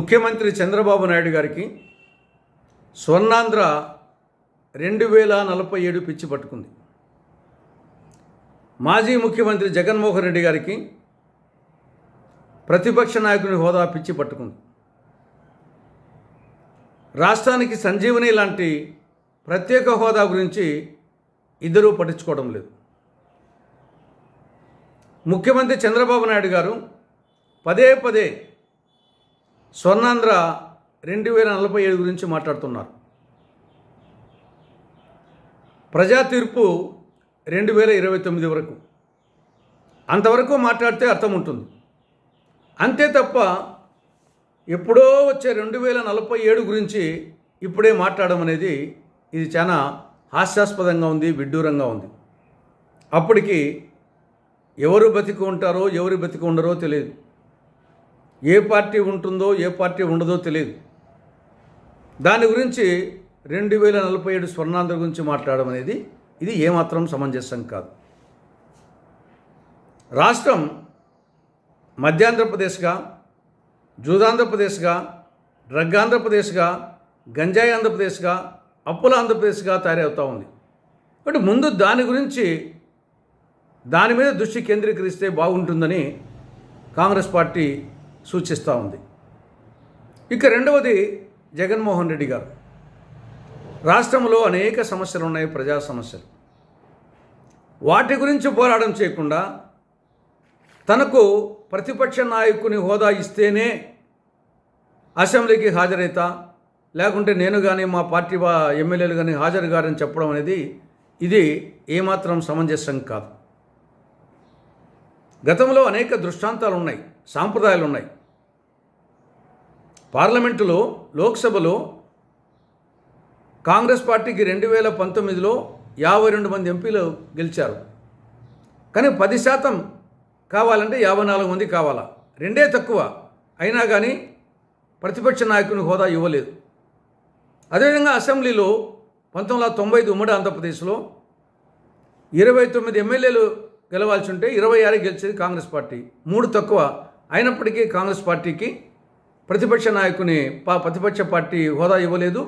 ముఖ్యమంత్రి చంద్రబాబు నాయుడు గారికి స్వర్ణాంధ్ర 2047 పిచ్చి పట్టుకుంది. మాజీ ముఖ్యమంత్రి జగన్మోహన్ రెడ్డి గారికి ప్రతిపక్ష నాయకుని హోదా పిచ్చి పట్టుకుంది. రాష్ట్రానికి సంజీవని లాంటి ప్రత్యేక హోదా గురించి ఇద్దరూ పట్టించుకోవడం లేదు. ముఖ్యమంత్రి చంద్రబాబు నాయుడు గారు పదే పదే స్వర్ణాంధ్ర 2047 గురించి మాట్లాడుతున్నారు. ప్రజా తీర్పు 2029 వరకు, అంతవరకు మాట్లాడితే అర్థం ఉంటుంది. అంతే తప్ప ఎప్పుడో వచ్చే 2047 గురించి ఇప్పుడే మాట్లాడడం అనేది ఇది చాలా హాస్యాస్పదంగా ఉంది, విడ్డూరంగా ఉంది. అప్పటికి ఎవరు బతికి ఉంటారో ఎవరు బతికి ఉండరో తెలియదు, ఏ పార్టీ ఉంటుందో ఏ పార్టీ ఉండదో తెలియదు. దాని గురించి 2047 స్వర్ణాంధ్ర గురించి మాట్లాడడం అనేది ఇది ఏమాత్రం సమంజసం కాదు. రాష్ట్రం మధ్యాంధ్రప్రదేశ్గా, జూదాంధ్రప్రదేశ్గా, డ్రగ్ ఆంధ్రప్రదేశ్గా, గంజాయి ఆంధ్రప్రదేశ్గా, అప్పుల ఆంధ్రప్రదేశ్గా తయారవుతూ ఉంది. కాబట్టి ముందు దాని గురించి దాని మీద దృష్టి కేంద్రీకరిస్తే బాగుంటుందని కాంగ్రెస్ పార్టీ సూచిస్తూ ఉంది. ఇక రెండవది జగన్మోహన్ రెడ్డి గారు. రాష్ట్రంలో అనేక సమస్యలు ఉన్నాయి, ప్రజా సమస్యలు. వాటి గురించి పోరాటం చేయకుండా తనకు ప్రతిపక్ష నాయకుని హోదా ఇస్తేనే అసెంబ్లీకి హాజరైతా, లేకుంటే నేను కానీ మా పార్టీ ఎమ్మెల్యేలు కానీ హాజరు కారని చెప్పడం అనేది ఇది ఏమాత్రం సమంజసం కాదు. గతంలో అనేక దృష్టాంతాలు ఉన్నాయి, సాంప్రదాయాలు ఉన్నాయి. పార్లమెంటులో, లోక్సభలో కాంగ్రెస్ పార్టీకి 2019లో 52 మంది ఎంపీలు గెలిచారు. కానీ 10% కావాలంటే 54 మంది కావాలా, రెండే తక్కువ. అయినా కానీ ప్రతిపక్ష నాయకుని హోదా ఇవ్వలేదు. అదేవిధంగా అసెంబ్లీలో 1995 ఉమ్మడి ఆంధ్రప్రదేశ్లో 29 ఎమ్మెల్యేలు గెలవాల్సి ఉంటే 26 గెలిచేది కాంగ్రెస్ పార్టీ, 3 తక్కువ. అయినప్పటికీ కాంగ్రెస్ పార్టీకి ప్రతిపక్ష నాయకుని ప్రతిపక్ష పార్టీ హోదా ఇవ్వలేదు,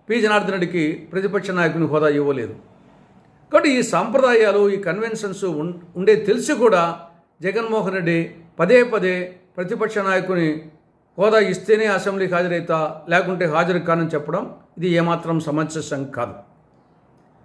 పి జనార్దన్ రెడ్డికి ప్రతిపక్ష నాయకుని హోదా ఇవ్వలేదు. కాబట్టి ఈ సాంప్రదాయాలు, ఈ కన్వెన్షన్స్ ఉండే తెలిసి కూడా జగన్మోహన్ రెడ్డి పదే పదే ప్రతిపక్ష నాయకుని హోదా ఇస్తేనే అసెంబ్లీకి హాజరైతా, లేకుంటే హాజరు కానని చెప్పడం ఇది ఏమాత్రం సమంజసం కాదు.